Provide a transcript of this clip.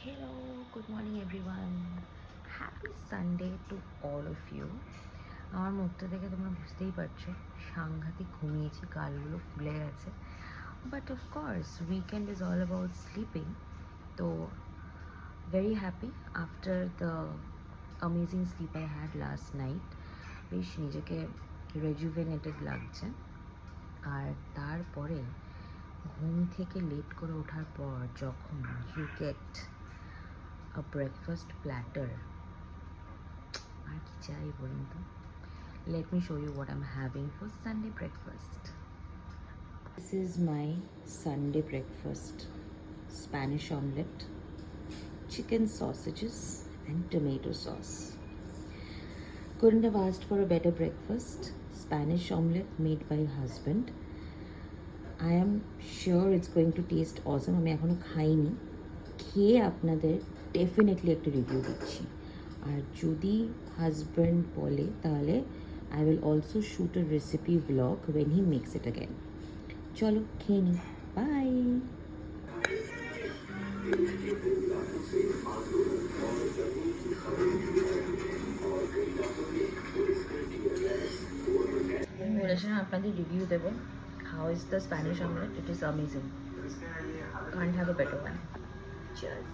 Hello, good morning everyone. Happy Sunday to all of you. আমার মুখটা দেখে তোমরা বুঝতেই পারছো সাংঘাতিক ঘুমিয়েছি, গালগুলো ফুলে গেছে, but of course weekend is all about sleeping. তো very happy after the amazing sleep I had last night. বেশ নিজেকে রেজুভেনেটেড লাগছে। আর তারপরে ঘুম থেকে লেট করে ওঠার পর যখন you get a breakfast platter, আর কি চাই বলুন তো। Let me show you what I'm having for Sunday breakfast. This is my Sunday breakfast: Spanish omelette, chicken sausages and tomato sauce. Couldn't have asked for a better breakfast. Spanish omelette made by husband. I am sure it's going to taste awesome. আমি এখনো খাইনি, খেয়ে আপনাদের definitely একটা review দিচ্ছি। আর যদি husband বলে তাহলে I will also shoot a recipe blog when he makes it again. চলো খেয়ে নিই, বাই। আমি বলেছিলাম আপনাদের রিভিউ দেবো। How is the Spanish omelette? It is amazing, can't have a better one. Cheers.